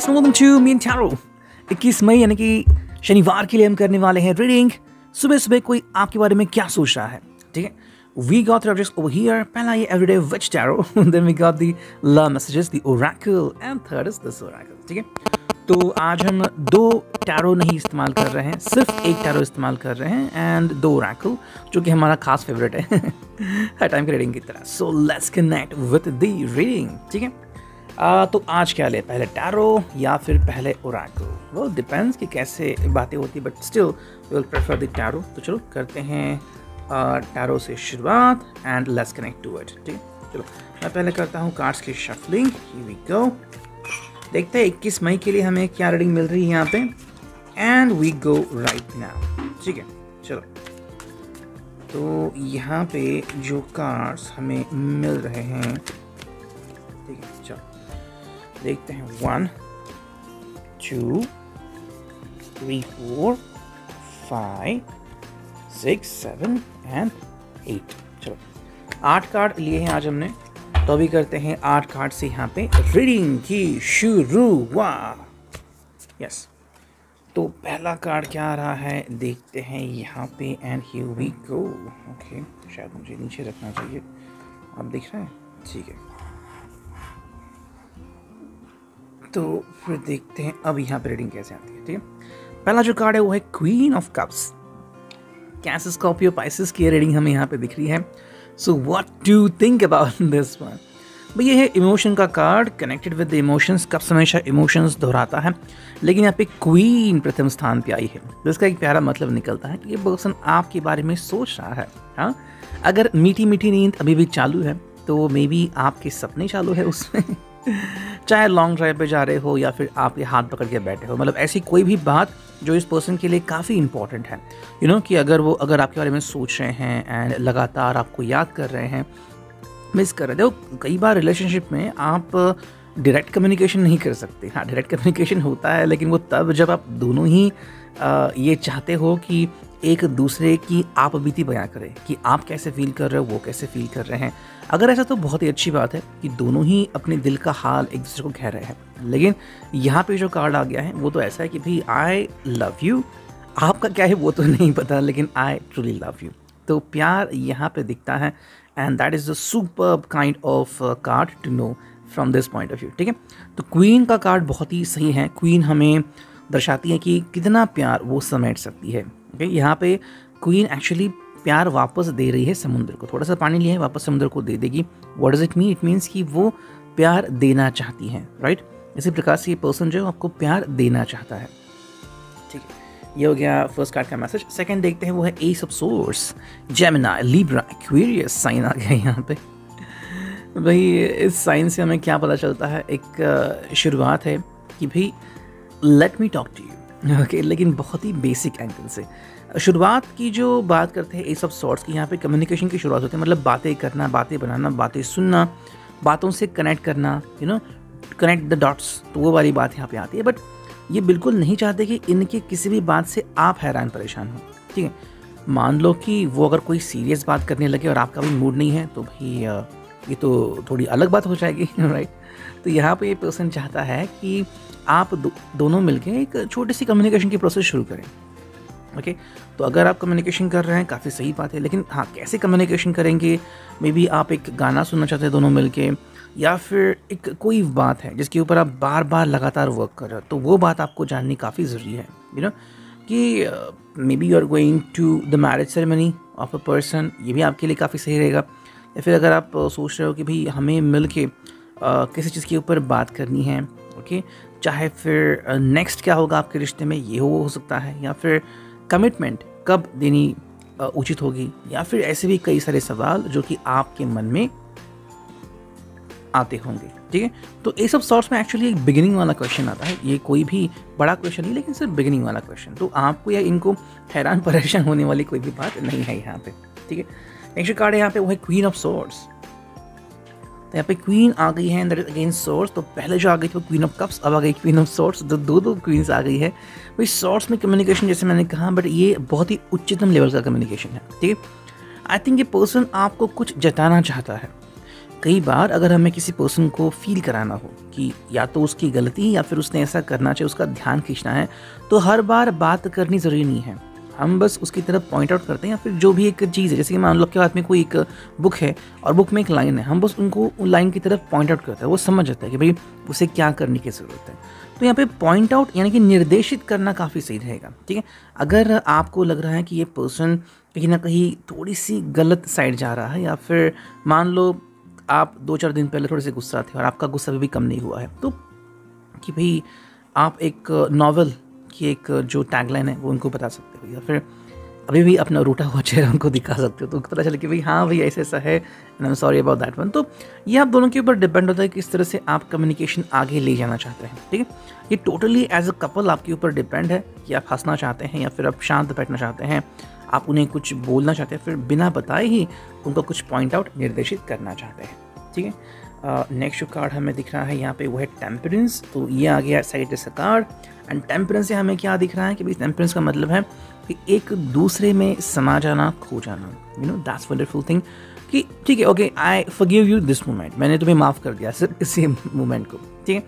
Guys, welcome to me and tarot. 21 मई यानी कि शनिवार के लिए हम करने वाले हैं रीडिंग। सुबह सुबह कोई आपके बारे में क्या सोच रहा है, ठीक है। We got the objects over here. पहला ये everyday witch tarot, then we got the love messages, the oracle, and third is this oracle, ठीक है। तो आज हम 2 टैरो नहीं इस्तेमाल कर रहे हैं, सिर्फ एक टैरो इस्तेमाल कर रहे हैं एंड 2 ओरेकल, जो कि हमारा खास फेवरेट है हर टाइम की रीडिंग की तरह। So let's connect with the reading, ठीक है। तो आज क्या ले, पहले टैरो या फिर पहले ओरेकल? वो डिपेंड्स कि कैसे बातें होती है, but still we will prefer the tarot. तो चलो करते हैं टैरो से शुरुआत and let's connect to it, ठीक है। चलो मैं पहले करता हूँ कार्ड्स की शफलिंग। हियर वी गो। देखते हैं 21 मई के लिए हमें क्या रीडिंग मिल रही है यहाँ पे, and we go right now, ठीक है। चलो तो यहाँ पे जो कार्ड्स हमें मिल रहे हैं, ठीक है, चलो देखते हैं। 1 2 3 4 5 6 7 एंड 8। चलो 8 कार्ड लिए हैं आज हमने, तो अभी करते हैं 8 कार्ड से यहाँ पे रीडिंग की शुरुआत। यस, तो पहला कार्ड क्या आ रहा है देखते हैं यहाँ पे, and here we go. Okay, शायद मुझे नीचे रखना चाहिए, आप देख रहे हैं, ठीक है। तो फिर देखते हैं अब यहाँ पे रीडिंग कैसे आती है, ठीक है। पहला जो कार्ड है वो है queen of cups. Cancer, Scorpio, Pisces की रीडिंग हमें यहाँ पे दिख रही है। So what do you think about this one? भाई ये है इमोशन का card, connected with the emotions. Cups हमेशा इमोशंस दोहराता है, लेकिन यहाँ पे क्वीन प्रथम स्थान पे आई है, जिसका एक प्यारा मतलब निकलता है कि ये पर्सन आपके बारे में सोच रहा है। हाँ, अगर मीठी मीठी नींद अभी भी चालू है तो मे बी आपके सपने चालू है उसमें चाहे लॉन्ग ड्राइव पे जा रहे हो या फिर आपके हाथ पकड़ के बैठे हो, मतलब ऐसी कोई भी बात जो इस पर्सन के लिए काफ़ी इंपॉर्टेंट है, यू नो, कि अगर आपके बारे में सोच रहे हैं एंड लगातार आपको याद कर रहे हैं, मिस कर रहे हो। कई बार रिलेशनशिप में आप डायरेक्ट कम्युनिकेशन नहीं कर सकते। हाँ, डायरेक्ट कम्युनिकेशन होता है, लेकिन वो तब जब आप दोनों ही ये चाहते हो कि एक दूसरे की आप बीती बयां करें कि आप कैसे फील कर रहे हो, वो कैसे फील कर रहे हैं। अगर ऐसा तो बहुत ही अच्छी बात है कि दोनों ही अपने दिल का हाल एक दूसरे को कह रहे हैं, लेकिन यहाँ पे जो कार्ड आ गया है वो तो ऐसा है कि भाई आई लव यू। आपका क्या है वो तो नहीं पता, लेकिन आई ट्रूली लव यू। तो प्यार यहाँ पे दिखता है, and that is the superb kind of card to know from this point of view, ठीक है। तो क्वीन का कार्ड बहुत ही सही है। क्वीन हमें दर्शाती है कि कितना प्यार वो समेट सकती है। ओके, यहाँ पे क्वीन एक्चुअली प्यार वापस दे रही है समुद्र को। थोड़ा सा पानी लिया है, वापस समुद्र को दे देगी। What does it mean? It means कि वो प्यार देना चाहती हैं, राइट। इसी प्रकार से ये पर्सन जो है आपको प्यार देना चाहता है, ठीक है। ये हो गया फर्स्ट कार्ड का मैसेज। सेकंड देखते हैं, वो है ace of swords. Gemini, Libra, Aquarius sign आ गया यहाँ पे। भाई इस साइन से हमें क्या पता चलता है? एक शुरुआत है कि भाई let me talk to you, okay, लेकिन बहुत ही बेसिक एंगल से शुरुआत की जो बात करते हैं एस ऑफ सॉर्ड्स की। यहाँ पे कम्युनिकेशन की शुरुआत होती है, मतलब बातें करना, बातें बनाना, बातें सुनना, बातों से कनेक्ट करना, you know, connect the dots. तो वो वाली बात यहाँ पे आती है, बट ये बिल्कुल नहीं चाहते कि इनके किसी भी बात से आप हैरान परेशान हो, ठीक है। मान लो कि वो अगर कोई सीरियस बात करने लगे और आपका भी मूड नहीं है, तो भाई ये तो थोड़ी अलग बात हो जाएगी, राइट। तो यहाँ पे ये पर्सन चाहता है कि आप दोनों मिलकर एक छोटी सी कम्युनिकेशन की प्रोसेस शुरू करें, ओके। तो अगर आप कम्युनिकेशन कर रहे हैं, काफ़ी सही बात है, लेकिन हाँ, कैसे कम्युनिकेशन करेंगे? मे बी आप एक गाना सुनना चाहते हैं दोनों मिलके, या फिर एक कोई बात है जिसके ऊपर आप बार बार लगातार वर्क कर रहे हो, तो वो बात आपको जाननी काफ़ी ज़रूरी है, यू नो, कि may be you are going to the marriage ceremony of a person. ये भी आपके लिए काफ़ी सही रहेगा। या फिर अगर आप सोच रहे हो कि भाई हमें मिल के किसी चीज़ के ऊपर बात करनी है, ओके, चाहे फिर नेक्स्ट क्या होगा आपके रिश्ते में, ये हो सकता है, या फिर कमिटमेंट कब देनी उचित होगी, या फिर ऐसे भी कई सारे सवाल जो कि आपके मन में आते होंगे, ठीक है। तो ये सब सॉर्ट्स में एक्चुअली एक बिगिनिंग वाला क्वेश्चन आता है। ये कोई भी बड़ा क्वेश्चन नहीं, लेकिन सिर्फ बिगिनिंग वाला क्वेश्चन। तो आपको या इनको हैरान परेशान होने वाली कोई भी बात नहीं है यहाँ पे, ठीक है। नेक्स्ट कार्ड है यहाँ पे, वो है क्वीन ऑफ सोर्ड्स। तो यहाँ पे क्वीन आ गई है, दैट इज अगेन सोर्ड्स। तो पहले जो आ गई थी वो क्वीन ऑफ कप्स, अब आ गई क्वीन ऑफ सोर्ड्स। तो दो क्वींस आ गई है। भाई सोर्ड्स में कम्युनिकेशन, जैसे मैंने कहा, बट ये बहुत ही उच्चतम लेवल का कम्युनिकेशन है, ठीक है। आई थिंक ये पर्सन आपको कुछ जताना चाहता है, कई बार अगर हमें किसी पर्सन को फील कराना हो कि या तो उसकी गलती या फिर उसने ऐसा करना चाहिए, उसका ध्यान खींचना है, तो हर बार बात करनी ज़रूरी नहीं है। हम बस उसकी तरफ पॉइंट आउट करते हैं, या फिर जो भी एक चीज़ है, जैसे कि मान लो आपके हाथ में कोई एक बुक है और बुक में एक लाइन है, हम बस उनको उन लाइन की तरफ पॉइंट आउट करते हैं, वो समझ जाता है कि भाई उसे क्या करने की ज़रूरत है। तो यहाँ पे पॉइंट आउट यानी कि निर्देशित करना काफ़ी सही रहेगा, ठीक है। अगर आपको लग रहा है कि ये पर्सन कहीं ना कहीं थोड़ी सी गलत साइड जा रहा है, या फिर मान लो आप 2-4 दिन पहले थोड़े से गुस्सा थे और आपका गुस्सा अभी भी कम नहीं हुआ है, तो कि भाई आप एक नॉवल की एक जो टैगलाइन है वो उनको बता सकते हो, या फिर अभी भी अपना रूठा हुआ चेहरा उनको दिखा सकते हो, तो पता चले कि भाई हाँ भाई ऐसा ऐसा है, and I am sorry about that one. तो ये आप दोनों के ऊपर डिपेंड होता है कि किस तरह से आप कम्युनिकेशन आगे ले जाना चाहते हैं, ठीक है। ये टोटली एज अ कपल आपके ऊपर डिपेंड है कि आप हंसना चाहते हैं या फिर आप शांत बैठना चाहते हैं, आप उन्हें कुछ बोलना चाहते हैं, फिर बिना बताए ही उनको कुछ पॉइंट आउट निर्देशित करना चाहते हैं, ठीक है। नेक्स्ट जो कार्ड हमें दिख रहा है यहाँ पे वो है टेम्परेंस। तो ये आ गया साइड से कार्ड, एंड टेम्परेंस से हमें क्या दिख रहा है कि भाई टेम्परेंस का मतलब है कि एक दूसरे में समा जाना, खो जाना, you know that's wonderful thing, कि ठीक है okay I forgive you this moment, मैंने तुम्हें माफ़ कर दिया सिर्फ इसी मोमेंट को, ठीक है।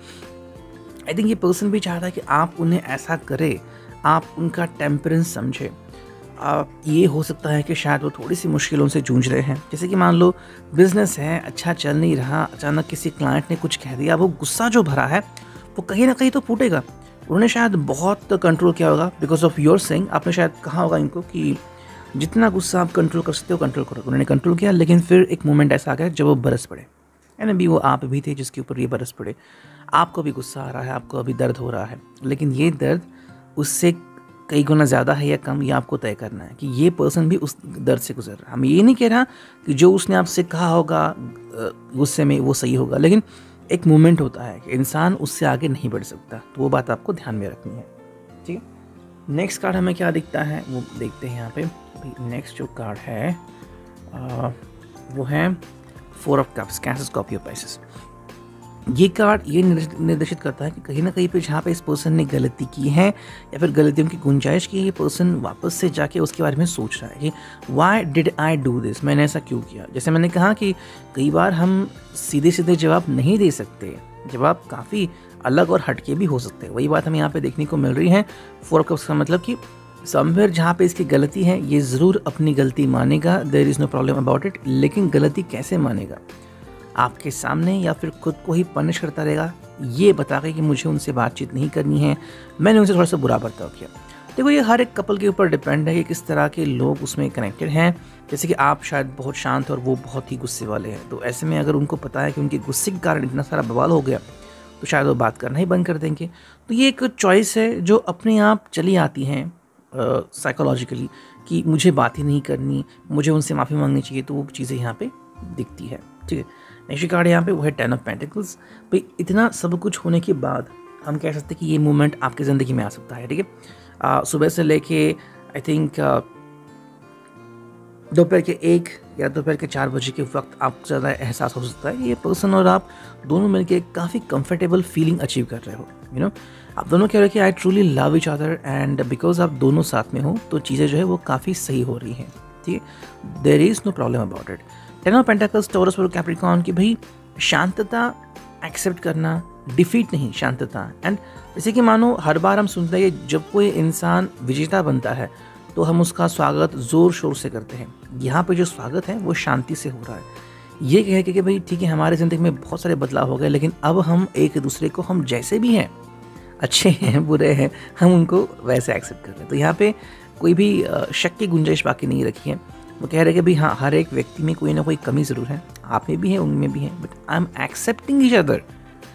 आई थिंक ये पर्सन भी चाहता है कि आप उन्हें ऐसा करें, आप उनका टेम्परेंस समझे। ये हो सकता है कि शायद वो थोड़ी सी मुश्किलों से जूझ रहे हैं, जैसे कि मान लो बिजनेस है, अच्छा चल नहीं रहा, अचानक किसी क्लाइंट ने कुछ कह दिया, वो गुस्सा जो भरा है वो कहीं ना कहीं तो फूटेगा। उन्होंने शायद बहुत कंट्रोल किया होगा बिकॉज ऑफ योर सेइंग, आपने शायद कहा होगा इनको कि जितना गुस्सा आप कंट्रोल कर सकते हो कंट्रोल करो। उन्होंने कंट्रोल किया, लेकिन फिर एक मोमेंट ऐसा आ गया जब वो बरस पड़े, एंड अभी वो आप भी थे जिसके ऊपर ये बरस पड़े। आपको भी गुस्सा आ रहा है, आपको अभी दर्द हो रहा है, लेकिन ये दर्द उससे कई गुना ज़्यादा है या कम, ये आपको तय करना है कि ये पर्सन भी उस दर्द से गुजर रहा है। हम ये नहीं कह रहा कि जो उसने आपसे कहा होगा गुस्से में वो सही होगा, लेकिन एक मोमेंट होता है कि इंसान उससे आगे नहीं बढ़ सकता, तो वो बात आपको ध्यान में रखनी है, ठीक है। नेक्स्ट कार्ड हमें क्या दिखता है वो देखते हैं यहाँ पे। नेक्स्ट जो कार्ड है वो है 4 of cups, cancer, Scorpio, Pisces. ये कार्ड ये निर्देशित करता है कि कहीं ना कहीं पे जहाँ पे इस पर्सन ने गलती की है या फिर गलतियों की गुंजाइश की है, ये पर्सन वापस से जाके उसके बारे में सोच रहा है कि why did I do this, मैंने ऐसा क्यों किया। जैसे मैंने कहा कि कई बार हम सीधे सीधे जवाब नहीं दे सकते, जवाब काफ़ी अलग और हटके भी हो सकते हैं। वही बात हमें यहाँ पे देखने को मिल रही है। 4 ऑफ कप्स का मतलब कि समवेयर जहाँ पे इसकी गलती है ये ज़रूर अपनी गलती मानेगा, there is no problem about it, लेकिन गलती कैसे मानेगा, आपके सामने या फिर खुद को ही पनिश करता रहेगा, ये बता के कि मुझे उनसे बातचीत नहीं करनी है, मैंने उनसे थोड़ा सा बुरा बर्ताव किया। देखो ये हर एक कपल के ऊपर डिपेंड है कि किस तरह के लोग उसमें कनेक्टेड हैं। जैसे कि आप शायद बहुत शांत और वो बहुत ही गुस्से वाले हैं, तो ऐसे में अगर उनको पता है कि उनके गुस्से के कारण इतना सारा बवाल हो गया तो शायद वो बात करना ही बंद कर देंगे। तो ये एक चॉइस है जो अपने आप चली आती हैं साइकोलॉजिकली कि मुझे बात ही नहीं करनी, मुझे उनसे माफ़ी मांगनी चाहिए, तो वो चीज़ें यहाँ पे दिखती है, ठीक है। नेक्स्ट कार्ड यहाँ पे वो है 10 ऑफ पेंटिकल्स। भाई इतना सब कुछ होने के बाद हम कह सकते हैं कि ये मोमेंट आपकी ज़िंदगी में आ सकता है, ठीक है। सुबह से लेके आई थिंक दोपहर के 1 या दोपहर के 4 बजे के वक्त आपको ज़्यादा एहसास हो सकता है ये पर्सन और आप दोनों मिलके काफ़ी कंफर्टेबल फीलिंग अचीव कर रहे हो, यू नो आप दोनों कह रहे हो कि I truly love each other, and because आप दोनों साथ में हो तो चीज़ें जो है वो काफ़ी सही हो रही हैं, ठीक है। There is no problem about it. 10 of pentacles, Taurus और कैप्रिकॉर्न की भाई शांतता एक्सेप्ट करना, डिफीट नहीं, शांतता। एंड जैसे कि मानो हर बार हम सुनते हैं कि जब कोई इंसान विजेता बनता है तो हम उसका स्वागत ज़ोर शोर से करते हैं। यहाँ पे जो स्वागत है वो शांति से हो रहा है, ये कह के कि भाई ठीक है हमारी ज़िंदगी में बहुत सारे बदलाव हो गए, लेकिन अब हम एक दूसरे को हम जैसे भी हैं, अच्छे हैं बुरे हैं, हम उनको वैसे एक्सेप्ट कर रहे हैं। तो यहाँ पे कोई भी शक की गुंजाइश बाकी नहीं रखी है। वो कह रहे हैं कि भाई हाँ हर एक व्यक्ति में कोई ना कोई कमी ज़रूर है, आप में भी है उनमें भी है, but I am accepting each other,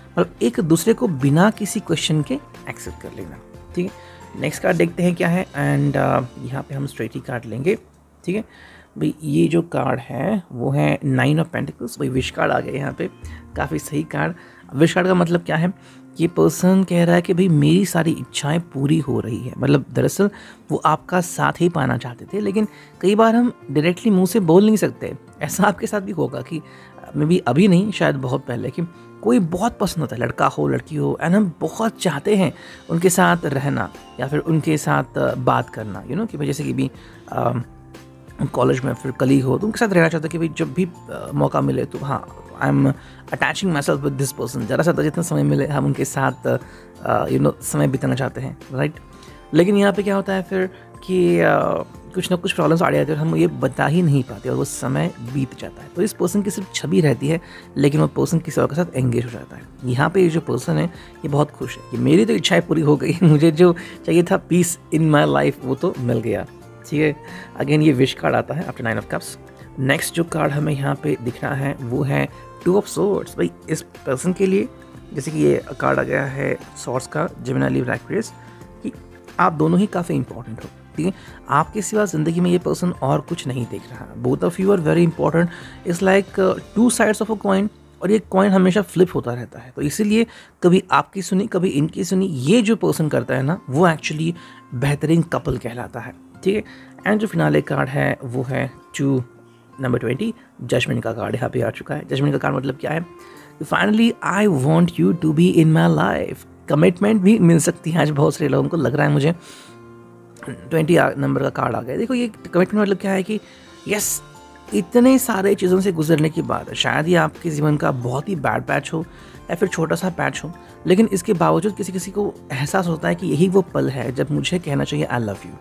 मतलब एक दूसरे को बिना किसी क्वेश्चन के एक्सेप्ट कर लेना, ठीक है। नेक्स्ट कार्ड देखते हैं क्या है, एंड यहाँ पे हम स्ट्रेट ही कार्ड लेंगे, ठीक है। भाई ये जो कार्ड है वो है 9 ऑफ पेंटिकल्स। भाई विश कार्ड आ गया यहाँ पे, काफ़ी सही कार्ड। विश कार्ड का मतलब क्या है, ये पर्सन कह रहा है कि भाई मेरी सारी इच्छाएं पूरी हो रही है, मतलब दरअसल वो आपका साथ ही पाना चाहते थे, लेकिन कई बार हम डायरेक्टली मुंह से बोल नहीं सकते। ऐसा आपके साथ भी होगा कि मे बी अभी नहीं, शायद बहुत पहले, कि कोई बहुत पसंद होता है, लड़का हो लड़की हो, एंड हम बहुत चाहते हैं उनके साथ रहना या फिर उनके साथ बात करना, यू नो कि भाई जैसे कि भी कॉलेज में फिर कलीग हो तो उनके साथ रहना चाहता है कि भाई जब भी मौका मिले तो हाँ I am attaching my self with this person, ज़्यादा से ज़्यादा जितना समय मिले हम उनके साथ समय बिताना चाहते हैं, राइट। लेकिन यहाँ पे क्या होता है फिर कि कुछ ना कुछ प्रॉब्लम्स आ जाती है और हम ये बता ही नहीं पाते और वो समय बीत जाता है। तो इस पर्सन की सिर्फ छवि रहती है लेकिन वो पर्सन किसी और के साथ एंगेज हो जाता है। यहाँ पे ये जो पर्सन है ये बहुत खुश है कि मेरी तो इच्छाएं पूरी हो गई, मुझे जो चाहिए था पीस इन माई लाइफ वो तो मिल गया, ठीक है। अगेन ये विश कार्ड आता है आफ्टर 9 ऑफ कप्स। नेक्स्ट जो कार्ड हमें यहाँ पे दिख रहा है वो है 2 ऑफ सोर्ड्स। भाई इस पर्सन के लिए जैसे कि ये कार्ड आ गया है सॉर्ड्स का, जेमिनी लिब्रा एक्वेरियस, कि आप दोनों ही काफ़ी इंपॉर्टेंट हो, ठीक है। आपके सिवा ज़िंदगी में ये पर्सन और कुछ नहीं देख रहा। Both of you are very important, it's like 2 sides of a coin, और ये कॉइन हमेशा फ्लिप होता रहता है। तो इसीलिए कभी आपकी सुनी कभी इनकी सुनी, ये जो पर्सन करता है ना वो एक्चुअली बेहतरीन कपल कहलाता है, ठीक है। एंड जो फिनाले कार्ड है वो है 2 नंबर 20, जजमेंट का कार्ड यहाँ पे आ चुका है। जजमेंट का कार्ड मतलब क्या है, finally I want you to be in my life. Commitment भी मिल सकती है आज बहुत सारे लोगों को, लग रहा है मुझे 20 नंबर का कार्ड आ गया। देखो ये कमिटमेंट मतलब क्या है कि यस, इतने सारे चीज़ों से गुजरने के बाद शायद ये आपके जीवन का बहुत ही बैड पैच हो या फिर छोटा सा पैच हो, लेकिन इसके बावजूद किसी किसी को एहसास होता है कि यही वो पल है जब मुझे कहना चाहिए I love you.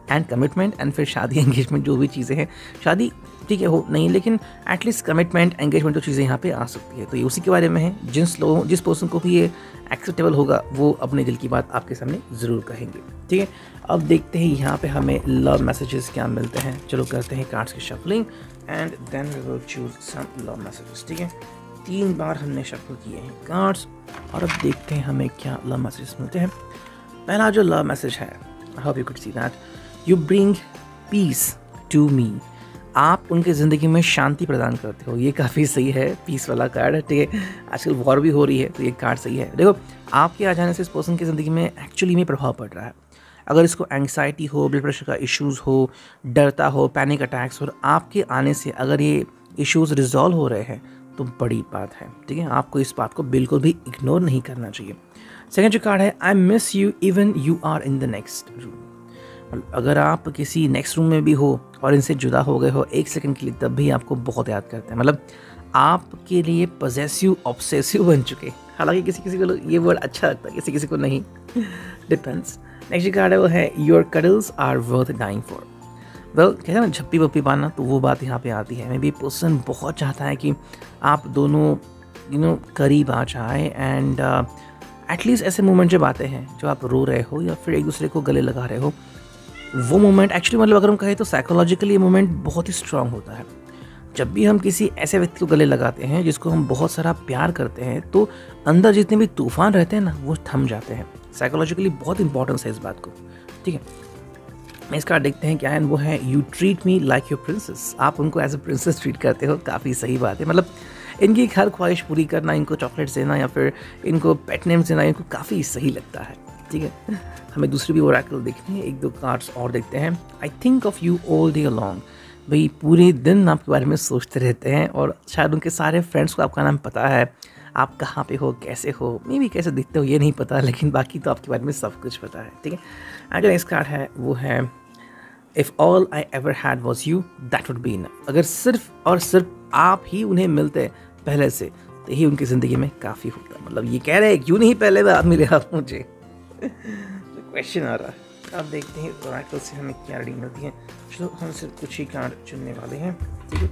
And commitment and फिर शादी एंगेजमेंट जो भी चीज़ें हैं, शादी ठीक है हो नहीं लेकिन एटलीस्ट कमिटमेंट एंगेजमेंट जो चीज़ें यहाँ पे आ सकती है। तो ये उसी के बारे में है। जिस पर्सन को भी ये एक्सेप्टेबल होगा वो अपने दिल की बात आपके सामने ज़रूर कहेंगे, ठीक है। अब देखते हैं यहाँ पे हमें लव मैसेजेस क्या मिलते हैं। चलो करते हैं कार्ड्स की shuffling and then we will choose some love messages, ठीक है। 3 बार हमने शफल किए हैं कार्ड्स और अब देखते हैं हमें क्या लव मैसेजेस मिलते हैं। पहला जो लव मैसेज है, I hope you could see that, you bring peace to me. आप उनके ज़िंदगी में शांति प्रदान करते हो। ये काफ़ी सही है, पीस वाला कार्ड है, ठीक है। आजकल वॉर भी हो रही है तो ये कार्ड सही है। देखो आपके आ जाने से इस पर्सन की ज़िंदगी में एक्चुअली में प्रभाव पड़ रहा है। अगर इसको एंग्जाइटी हो, ब्लड प्रेशर का इश्यूज़ हो, डरता हो, पैनिक अटैक्स हो, और आपके आने से अगर ये इश्यूज़ रिजॉल्व हो रहे हैं तो बड़ी बात है, ठीक है। आपको इस बात को बिल्कुल भी इग्नोर नहीं करना चाहिए। सेकेंड जो कार्ड है, I miss you even you are in the next room. अगर आप किसी नेक्स्ट रूम में भी हो और इनसे जुदा हो गए हो 1 सेकंड के लिए, तब भी आपको बहुत याद करते हैं। मतलब आपके लिए पॉसेसिव ऑब्सेसिव बन चुके। हालांकि किसी किसी को ये वर्ड अच्छा लगता है, किसी किसी को नहीं, डिपेंड्स। नेक्स्ट कार्ड है वो है your cuddles are worth dying for. Well कहते हैं ना झप्पी वप्पी पाना, तो वो बात यहाँ पे आती है। मे बी पर्सन बहुत चाहता है कि आप दोनों करीब आ जाए एंड एटलीस्ट ऐसे मोमेंट जब आते हैं जो आप रो रहे हो या फिर एक दूसरे को गले लगा रहे हो, वो मोमेंट एक्चुअली मतलब अगर हम कहें तो साइकोलॉजिकली ये मोमेंट बहुत ही स्ट्रांग होता है। जब भी हम किसी ऐसे व्यक्ति को गले लगाते हैं जिसको हम बहुत सारा प्यार करते हैं, तो अंदर जितने भी तूफान रहते हैं ना वो थम जाते हैं। साइकोलॉजिकली बहुत इंपॉर्टेंस है इस बात को, ठीक है। इसका देखते हैं क्या है, वो है you treat me like your princess. आप उनको एज ए प्रिंसेस ट्रीट करते हो, काफ़ी सही बात है। मतलब इनकी हर ख्वाहिश पूरी करना, इनको चॉकलेट्स देना या फिर इनको पेट नेम्स देना, इनको काफ़ी सही लगता है, ठीक है। हमें दूसरी भी ओरेकल देखते हैं, 1-2 कार्ड्स और देखते हैं। I think of you all day long. भाई पूरे दिन आपके बारे में सोचते रहते हैं और शायद उनके सारे फ्रेंड्स को आपका नाम पता है, आप कहाँ पे हो, कैसे हो, मे बी कैसे दिखते हो ये नहीं पता, लेकिन बाकी तो आपके बारे में सब कुछ पता है, ठीक है। एंड जो नेक्स्ट कार्ड है वो है if all I ever had was you that would be enough. अगर सिर्फ और सिर्फ आप ही उन्हें मिलते पहले से तो ही उनकी ज़िंदगी में काफ़ी होता। मतलब ये कह रहे हैं क्यों नहीं पहले बार मिले आप मुझे, तो क्वेश्चन आ रहा है। अब देखते हैं ओरेकल से हमें क्या रीडिंग मिलती है। चलो हम सिर्फ कुछ ही कार्ड चुनने वाले हैं, ठीक है।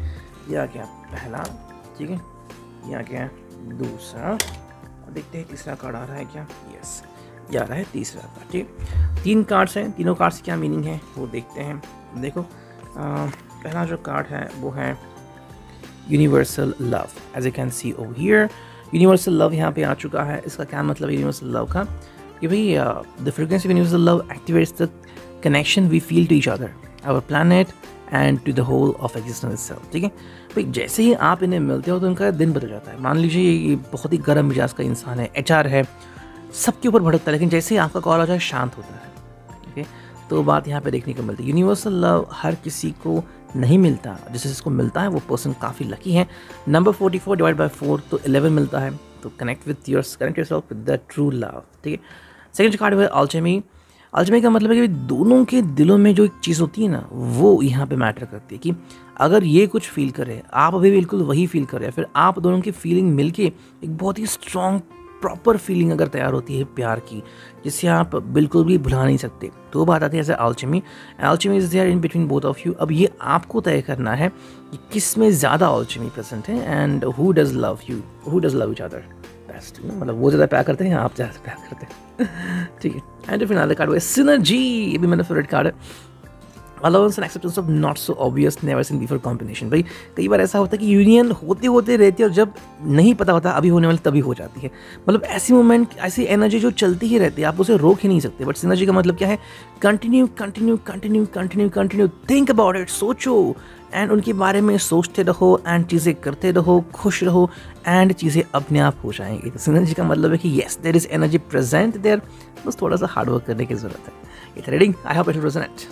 यह आ गया पहला, ठीक है। यह आ गया दूसरा, और देखते हैं तीसरा कार्ड आ रहा है क्या। यस, यह आ रहा है तीसरा कार्ड, ठीक। 3 कार्ड्स हैं, तीनों कार्ड्स क्या मीनिंग है वो देखते हैं। देखो पहला जो कार्ड है वो है universal love. As you can see over here, universal love यहाँ पे आ चुका है। इसका क्या मतलब है यूनिवर्सल लव का, कि भाई the frequency of universal love activates the connection we feel to each other, our planet and to the whole of existence itself, ठीक है। भाई जैसे ही आप इन्हें मिलते हो तो उनका दिन बदल जाता है। मान लीजिए ये बहुत ही गर्म मिजाज का इंसान है, HR है, सबके ऊपर भड़कता है, लेकिन जैसे ही आपका कॉल आ जाए शांत होता है, ठीक है। तो बात यहाँ पे देखने को मिलती है। यूनिवर्सल लव हर किसी को नहीं मिलता, जिसे जिसको मिलता है वो पर्सन काफ़ी लकी है। नंबर 44 डिवाइड बाई 4 तो 11 मिलता है। तो connect yourself with the true love, ठीक है। सेकंड कार्ड है अल्केमी। अल्चमी का मतलब है कि दोनों के दिलों में जो एक चीज़ होती है ना, वो यहाँ पे मैटर करती है कि अगर ये कुछ फील करे, आप अभी बिल्कुल वही फील कर रहे हैं, फिर आप दोनों की फीलिंग मिलके एक बहुत ही स्ट्रॉन्ग प्रॉपर फीलिंग अगर तैयार होती है प्यार की, जिसे आप बिल्कुल भी भुला नहीं सकते, तो बात आती है as alchemy. Alchemy is there in between both of you. अब ये आपको तय करना है कि किस में ज़्यादा अल्चमी प्रेजेंट है and who does love you, who does love each other best. मतलब वो ज़्यादा प्यार करते हैं या आप ज़्यादा प्यार करते हैं। ठीक है। एंड फिर कार्ड हुआ सिनर्जी, ये भी मेरा फेवरेट कार्ड है। Allowance and acceptance of not so obvious never seen before combination. भाई कई बार ऐसा होता है कि यूनियन होते होते रहती है और जब नहीं पता होता अभी होने वाली तभी हो जाती है। मतलब ऐसी मोमेंट, ऐसी एनर्जी जो चलती ही रहती है, आप उसे रोक ही नहीं सकते। बट सिनर्जी का मतलब क्या है? Continue continue continue continue continue, think about it, सोचो एंड उनके बारे में सोचते रहो एंड चीज़ें करते रहो, खुश रहो एंड चीज़ें अपने आप हो जाएंगी। तो सिनर्जी का मतलब है कि yes there is energy present there, बस थोड़ा सा हार्डवर्क करने की जरूरत है। ये reading, I hope it will resonate.